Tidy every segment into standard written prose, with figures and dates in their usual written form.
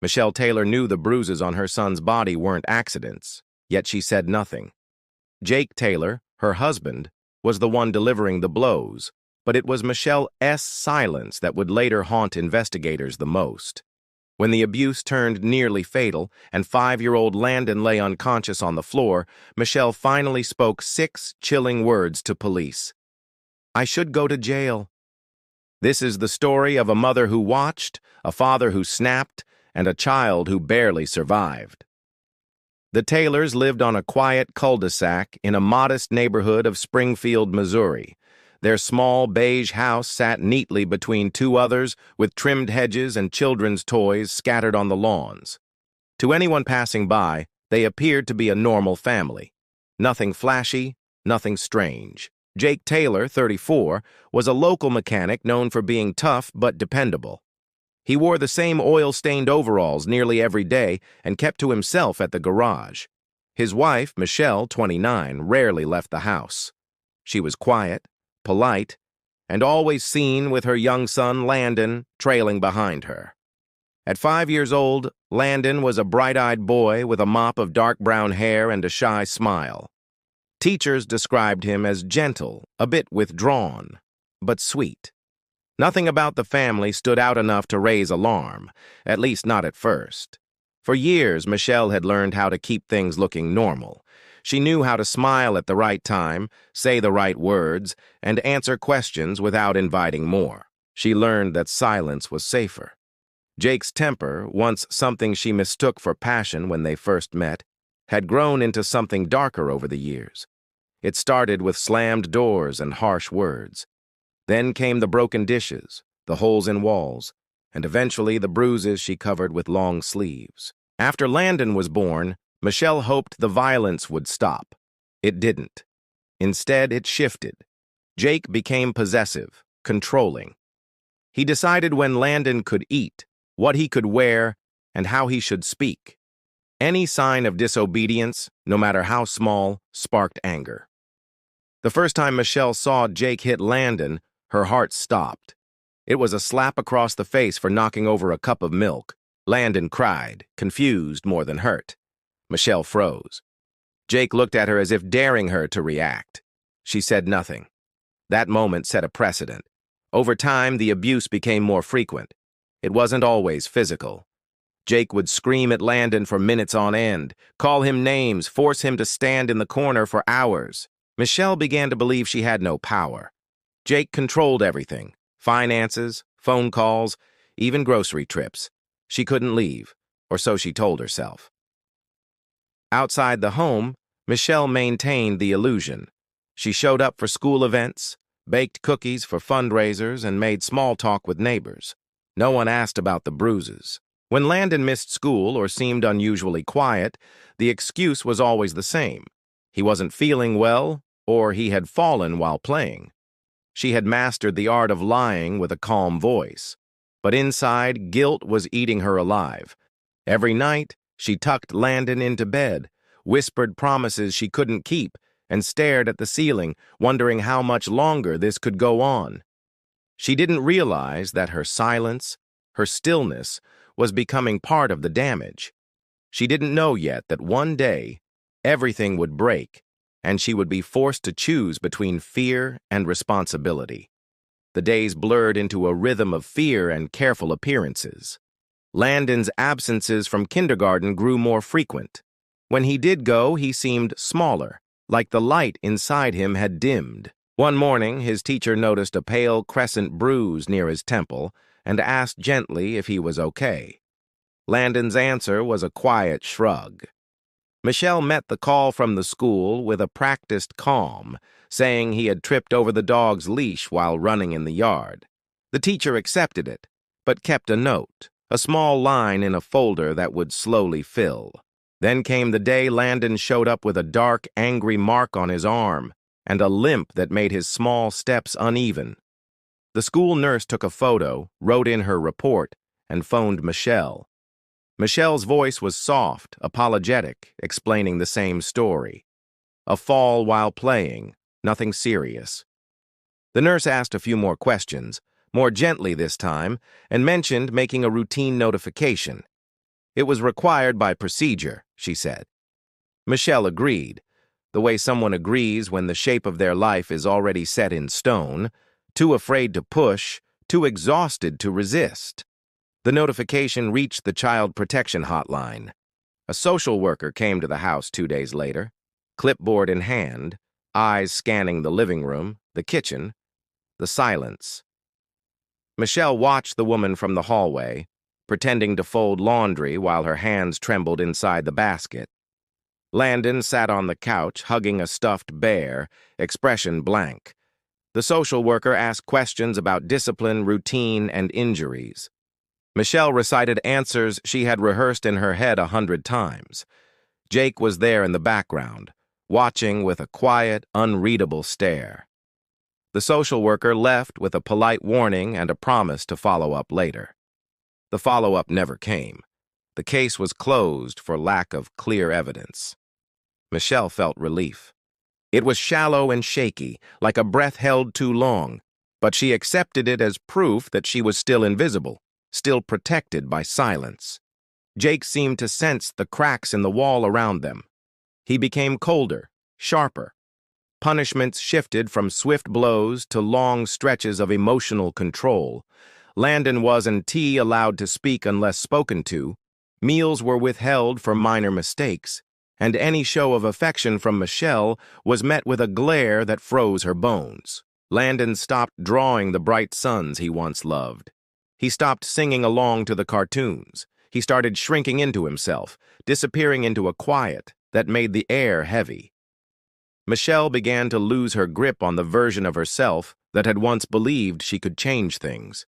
Michelle Taylor knew the bruises on her son's body weren't accidents, yet she said nothing. Jake Taylor, her husband, was the one delivering the blows, but it was Michelle's silence that would later haunt investigators the most. When the abuse turned nearly fatal and 5-year-old Landon lay unconscious on the floor, Michelle finally spoke 6 chilling words to police. "I should go to jail." This is the story of a mother who watched, a father who snapped, and a child who barely survived. The Taylors lived on a quiet cul-de-sac in a modest neighborhood of Springfield, Missouri. Their small beige house sat neatly between 2 others with trimmed hedges and children's toys scattered on the lawns. To anyone passing by, they appeared to be a normal family. Nothing flashy, nothing strange. Jake Taylor, 34, was a local mechanic known for being tough but dependable. He wore the same oil-stained overalls nearly every day and kept to himself at the garage. His wife, Michelle, 29, rarely left the house. She was quiet, polite, and always seen with her young son, Landon, trailing behind her. At 5 years old, Landon was a bright-eyed boy with a mop of dark brown hair and a shy smile. Teachers described him as gentle, a bit withdrawn, but sweet. Nothing about the family stood out enough to raise alarm, at least not at first. For years, Michelle had learned how to keep things looking normal. She knew how to smile at the right time, say the right words, and answer questions without inviting more. She learned that silence was safer. Jake's temper, once something she mistook for passion when they first met, had grown into something darker over the years. It started with slammed doors and harsh words. Then came the broken dishes, the holes in walls, and eventually the bruises she covered with long sleeves. After Landon was born, Michelle hoped the violence would stop. It didn't. Instead, it shifted. Jake became possessive, controlling. He decided when Landon could eat, what he could wear, and how he should speak. Any sign of disobedience, no matter how small, sparked anger. The first time Michelle saw Jake hit Landon, her heart stopped. It was a slap across the face for knocking over a cup of milk. Landon cried, confused more than hurt. Michelle froze. Jake looked at her as if daring her to react. She said nothing. That moment set a precedent. Over time, the abuse became more frequent. It wasn't always physical. Jake would scream at Landon for minutes on end, call him names, force him to stand in the corner for hours. Michelle began to believe she had no power. Jake controlled everything: finances, phone calls, even grocery trips. She couldn't leave, or so she told herself. Outside the home, Michelle maintained the illusion. She showed up for school events, baked cookies for fundraisers, and made small talk with neighbors. No one asked about the bruises. When Landon missed school or seemed unusually quiet, the excuse was always the same. He wasn't feeling well, or he had fallen while playing. She had mastered the art of lying with a calm voice. But inside, guilt was eating her alive. Every night, she tucked Landon into bed, whispered promises she couldn't keep, and stared at the ceiling, wondering how much longer this could go on. She didn't realize that her silence, her stillness, was becoming part of the damage. She didn't know yet that one day, everything would break, and she would be forced to choose between fear and responsibility. The days blurred into a rhythm of fear and careful appearances. Landon's absences from kindergarten grew more frequent. When he did go, he seemed smaller, like the light inside him had dimmed. One morning, his teacher noticed a pale crescent bruise near his temple and asked gently if he was okay. Landon's answer was a quiet shrug. Michelle met the call from the school with a practiced calm, saying he had tripped over the dog's leash while running in the yard. The teacher accepted it, but kept a note, a small line in a folder that would slowly fill. Then came the day Landon showed up with a dark, angry mark on his arm and a limp that made his small steps uneven. The school nurse took a photo, wrote in her report, and phoned Michelle. Michelle's voice was soft, apologetic, explaining the same story. A fall while playing, nothing serious. The nurse asked a few more questions, more gently this time, and mentioned making a routine notification. It was required by procedure, she said. Michelle agreed, the way someone agrees when the shape of their life is already set in stone, too afraid to push, too exhausted to resist. The notification reached the Child Protection Hotline. A social worker came to the house 2 days later, clipboard in hand, eyes scanning the living room, the kitchen, the silence. Michelle watched the woman from the hallway, pretending to fold laundry while her hands trembled inside the basket. Landon sat on the couch, hugging a stuffed bear, expression blank. The social worker asked questions about discipline, routine, and injuries. Michelle recited answers she had rehearsed in her head 100 times. Jake was there in the background, watching with a quiet, unreadable stare. The social worker left with a polite warning and a promise to follow up later. The follow-up never came. The case was closed for lack of clear evidence. Michelle felt relief. It was shallow and shaky, like a breath held too long, but she accepted it as proof that she was still invisible, still protected by silence. Jake seemed to sense the cracks in the wall around them. He became colder, sharper. Punishments shifted from swift blows to long stretches of emotional control. Landon wasn't allowed to speak unless spoken to. Meals were withheld for minor mistakes, and any show of affection from Michelle was met with a glare that froze her bones. Landon stopped drawing the bright suns he once loved. He stopped singing along to the cartoons. He started shrinking into himself, disappearing into a quiet that made the air heavy. Michelle began to lose her grip on the version of herself that had once believed she could change things.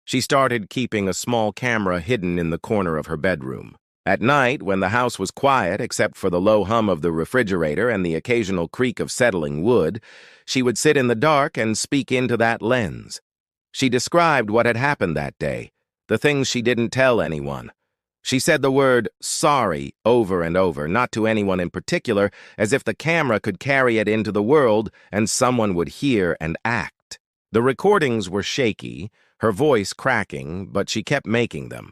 She started keeping a small camera hidden in the corner of her bedroom. At night, when the house was quiet except for the low hum of the refrigerator and the occasional creak of settling wood, she would sit in the dark and speak into that lens. She described what had happened that day, the things she didn't tell anyone. She said the word sorry over and over, not to anyone in particular, as if the camera could carry it into the world and someone would hear and act. The recordings were shaky, her voice cracking, but she kept making them.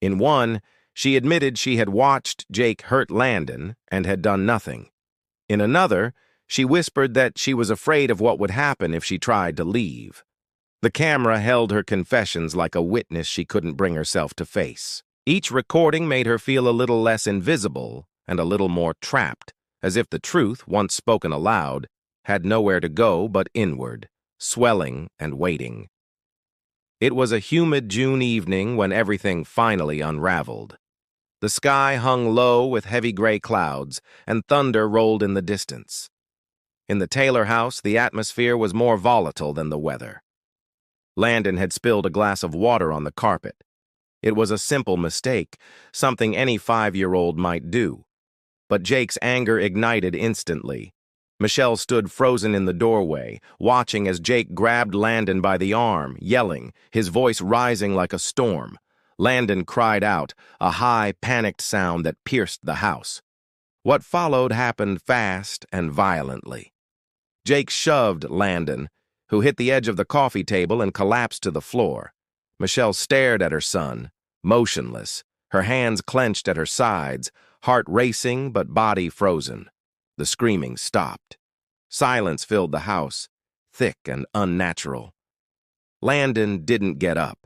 In one, she admitted she had watched Jake hurt Landon and had done nothing. In another, she whispered that she was afraid of what would happen if she tried to leave. The camera held her confessions like a witness she couldn't bring herself to face. Each recording made her feel a little less invisible and a little more trapped, as if the truth, once spoken aloud, had nowhere to go but inward, swelling and waiting. It was a humid June evening when everything finally unraveled. The sky hung low with heavy gray clouds, and thunder rolled in the distance. In the Taylor house, the atmosphere was more volatile than the weather. Landon had spilled a glass of water on the carpet. It was a simple mistake, something any 5-year-old might do. But Jake's anger ignited instantly. Michelle stood frozen in the doorway, watching as Jake grabbed Landon by the arm, yelling, his voice rising like a storm. Landon cried out, a high, panicked sound that pierced the house. What followed happened fast and violently. Jake shoved Landon, who hit the edge of the coffee table and collapsed to the floor. Michelle stared at her son, motionless, her hands clenched at her sides, heart racing but body frozen. The screaming stopped. Silence filled the house, thick and unnatural. Landon didn't get up.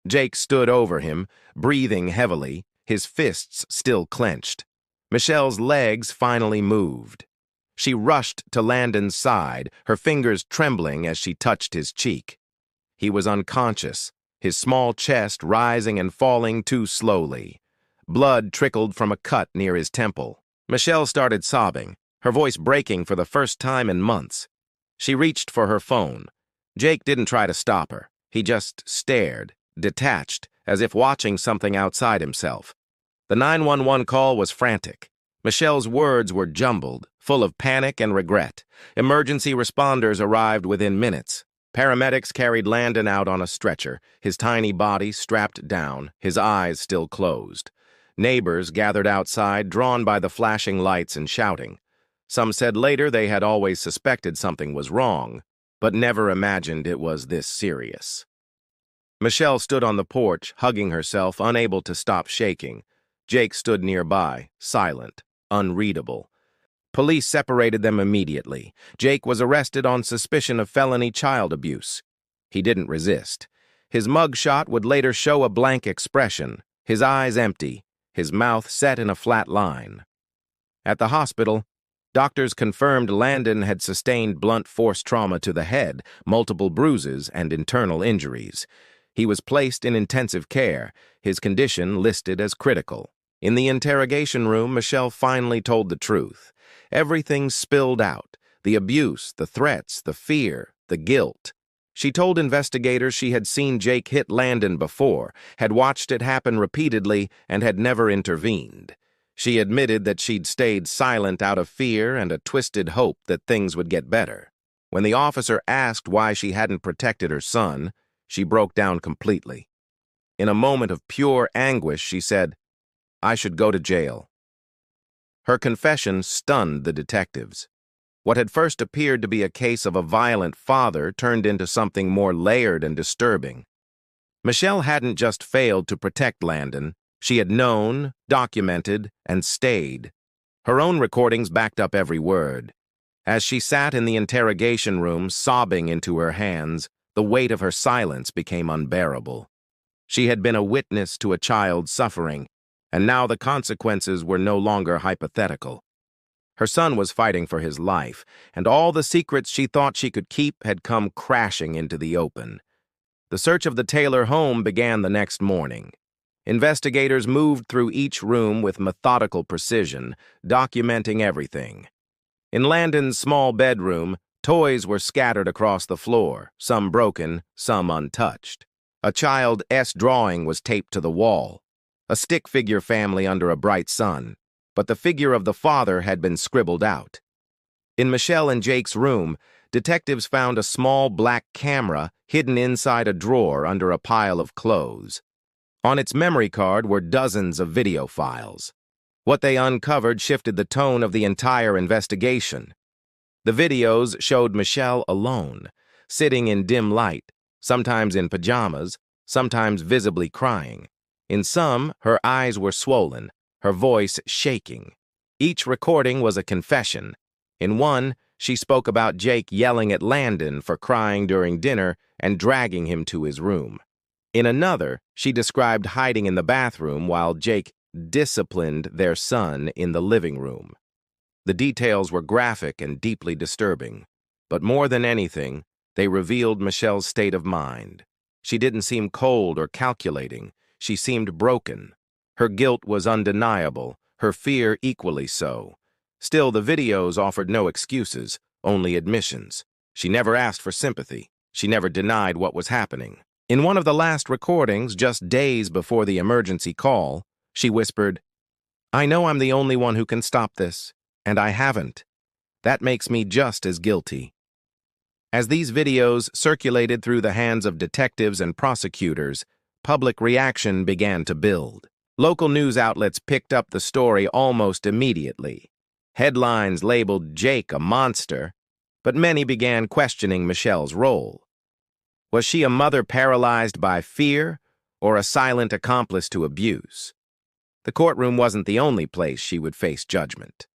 Jake stood over him, breathing heavily, his fists still clenched. Michelle's legs finally moved. She rushed to Landon's side, her fingers trembling as she touched his cheek. He was unconscious, his small chest rising and falling too slowly. Blood trickled from a cut near his temple. Michelle started sobbing, her voice breaking for the first time in months. She reached for her phone. Jake didn't try to stop her. He just stared, detached, as if watching something outside himself. The 911 call was frantic. Michelle's words were jumbled, full of panic and regret. Emergency responders arrived within minutes. Paramedics carried Landon out on a stretcher, his tiny body strapped down, his eyes still closed. Neighbors gathered outside, drawn by the flashing lights and shouting. Some said later they had always suspected something was wrong, but never imagined it was this serious. Michelle stood on the porch, hugging herself, unable to stop shaking. Jake stood nearby, silent, unreadable. Police separated them immediately. Jake was arrested on suspicion of felony child abuse. He didn't resist. His mugshot would later show a blank expression, his eyes empty, his mouth set in a flat line. At the hospital, doctors confirmed Landon had sustained blunt force trauma to the head, multiple bruises, and internal injuries. He was placed in intensive care, his condition listed as critical. In the interrogation room, Michelle finally told the truth. Everything spilled out, the abuse, the threats, the fear, the guilt. She told investigators she had seen Jake hit Landon before, had watched it happen repeatedly, and had never intervened. She admitted that she'd stayed silent out of fear and a twisted hope that things would get better. When the officer asked why she hadn't protected her son, she broke down completely. In a moment of pure anguish, she said, "I should go to jail." Her confession stunned the detectives. What had first appeared to be a case of a violent father turned into something more layered and disturbing. Michelle hadn't just failed to protect Landon. She had known, documented, and stayed. Her own recordings backed up every word. As she sat in the interrogation room, sobbing into her hands, the weight of her silence became unbearable. She had been a witness to a child's suffering, and now the consequences were no longer hypothetical. Her son was fighting for his life, and all the secrets she thought she could keep had come crashing into the open. The search of the Taylor home began the next morning. Investigators moved through each room with methodical precision, documenting everything. In Landon's small bedroom, toys were scattered across the floor, some broken, some untouched. A child's drawing was taped to the wall, a stick figure family under a bright sun, but the figure of the father had been scribbled out. In Michelle and Jake's room, detectives found a small black camera hidden inside a drawer under a pile of clothes. On its memory card were dozens of video files. What they uncovered shifted the tone of the entire investigation. The videos showed Michelle alone, sitting in dim light, sometimes in pajamas, sometimes visibly crying. In some, her eyes were swollen, her voice shaking. Each recording was a confession. In one, she spoke about Jake yelling at Landon for crying during dinner and dragging him to his room. In another, she described hiding in the bathroom while Jake disciplined their son in the living room. The details were graphic and deeply disturbing, but more than anything, they revealed Michelle's state of mind. She didn't seem cold or calculating. She seemed broken. Her guilt was undeniable, her fear equally so. Still, the videos offered no excuses, only admissions. She never asked for sympathy. She never denied what was happening. In one of the last recordings, just days before the emergency call, she whispered, "I know I'm the only one who can stop this, and I haven't. That makes me just as guilty." As these videos circulated through the hands of detectives and prosecutors, public reaction began to build. Local news outlets picked up the story almost immediately. Headlines labeled Jake a monster, but many began questioning Michelle's role. Was she a mother paralyzed by fear, or a silent accomplice to abuse? The courtroom wasn't the only place she would face judgment.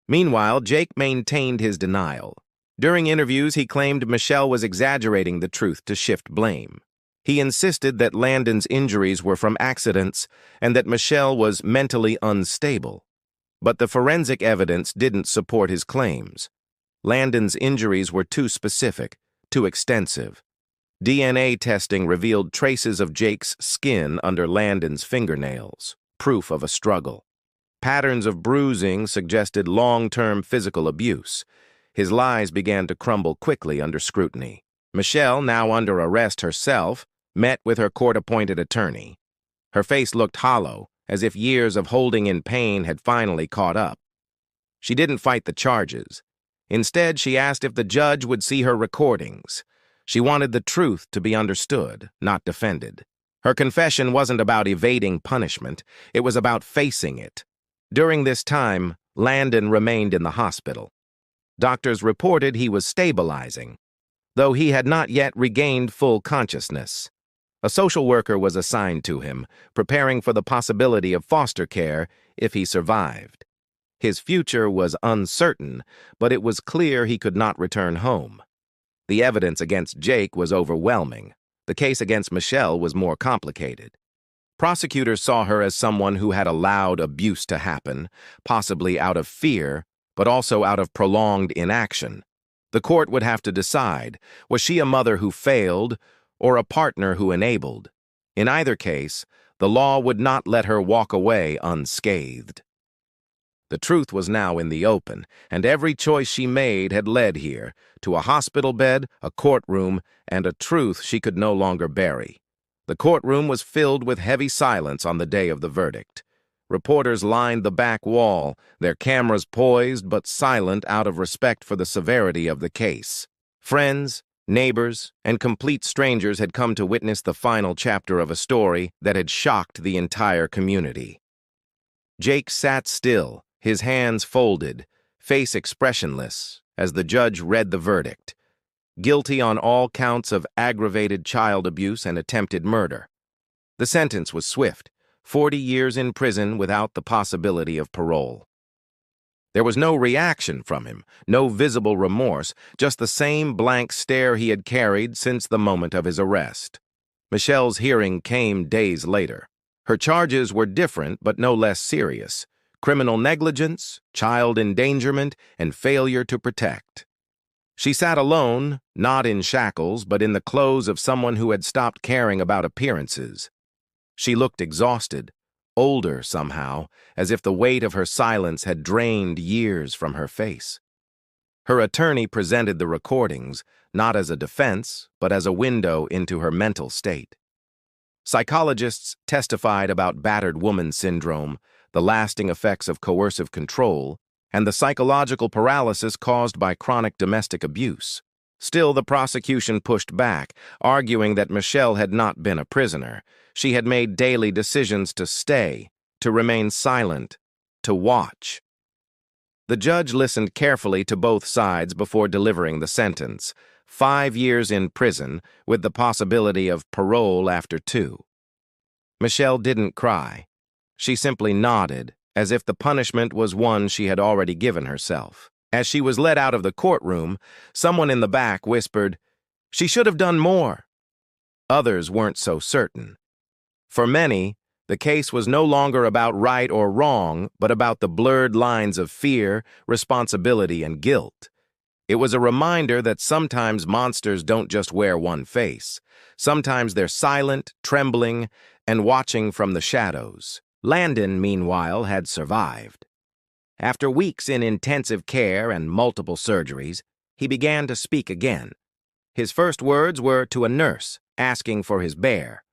Meanwhile, Jake maintained his denial. During interviews, he claimed Michelle was exaggerating the truth to shift blame. He insisted that Landon's injuries were from accidents and that Michelle was mentally unstable. But the forensic evidence didn't support his claims. Landon's injuries were too specific, too extensive. DNA testing revealed traces of Jake's skin under Landon's fingernails, proof of a struggle. Patterns of bruising suggested long-term physical abuse. His lies began to crumble quickly under scrutiny. Michelle, now under arrest herself, met with her court-appointed attorney. Her face looked hollow, as if years of holding in pain had finally caught up. She didn't fight the charges. Instead, she asked if the judge would see her recordings. She wanted the truth to be understood, not defended. Her confession wasn't about evading punishment. It was about facing it. During this time, Landon remained in the hospital. Doctors reported he was stabilizing, though he had not yet regained full consciousness. A social worker was assigned to him, preparing for the possibility of foster care if he survived. His future was uncertain, but it was clear he could not return home. The evidence against Jake was overwhelming. The case against Michelle was more complicated. Prosecutors saw her as someone who had allowed abuse to happen, possibly out of fear, but also out of prolonged inaction. The court would have to decide, was she a mother who failed or a partner who enabled? In either case, the law would not let her walk away unscathed. The truth was now in the open, and every choice she made had led here, to a hospital bed, a courtroom, and a truth she could no longer bury. The courtroom was filled with heavy silence on the day of the verdict. Reporters lined the back wall, their cameras poised but silent out of respect for the severity of the case. Friends, neighbors, and complete strangers had come to witness the final chapter of a story that had shocked the entire community. Jake sat still, his hands folded, face expressionless, as the judge read the verdict. Guilty on all counts of aggravated child abuse and attempted murder. The sentence was swift, 40 years in prison without the possibility of parole. There was no reaction from him, no visible remorse, just the same blank stare he had carried since the moment of his arrest. Michelle's hearing came days later. Her charges were different but no less serious: criminal negligence, child endangerment, and failure to protect. She sat alone, not in shackles, but in the clothes of someone who had stopped caring about appearances. She looked exhausted, older somehow, as if the weight of her silence had drained years from her face. Her attorney presented the recordings, not as a defense, but as a window into her mental state. Psychologists testified about battered woman syndrome, the lasting effects of coercive control, and the psychological paralysis caused by chronic domestic abuse. Still, the prosecution pushed back, arguing that Michelle had not been a prisoner. She had made daily decisions to stay, to remain silent, to watch. The judge listened carefully to both sides before delivering the sentence: 5 years in prison, with the possibility of parole after 2. Michelle didn't cry. She simply nodded, as if the punishment was one she had already given herself. As she was led out of the courtroom, someone in the back whispered, "She should have done more." Others weren't so certain. For many, the case was no longer about right or wrong, but about the blurred lines of fear, responsibility, and guilt. It was a reminder that sometimes monsters don't just wear one face. Sometimes they're silent, trembling, and watching from the shadows. Landon, meanwhile, had survived. After weeks in intensive care and multiple surgeries, he began to speak again. His first words were to a nurse, asking for his bear.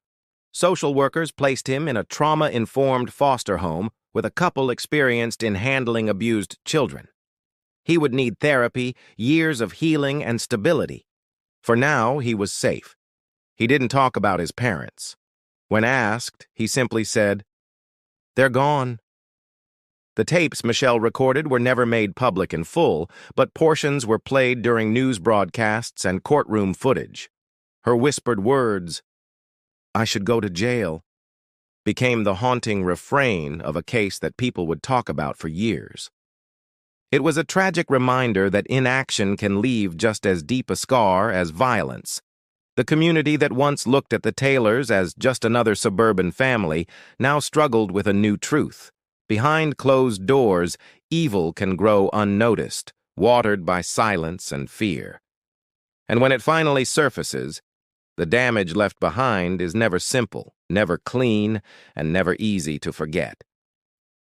Social workers placed him in a trauma-informed foster home with a couple experienced in handling abused children. He would need therapy, years of healing, and stability. For now, he was safe. He didn't talk about his parents. When asked, he simply said, "They're gone." The tapes Michelle recorded were never made public in full, but portions were played during news broadcasts and courtroom footage. Her whispered words, "I should go to jail," became the haunting refrain of a case that people would talk about for years. It was a tragic reminder that inaction can leave just as deep a scar as violence. The community that once looked at the Taylors as just another suburban family now struggled with a new truth. Behind closed doors, evil can grow unnoticed, watered by silence and fear. And when it finally surfaces, the damage left behind is never simple, never clean, and never easy to forget.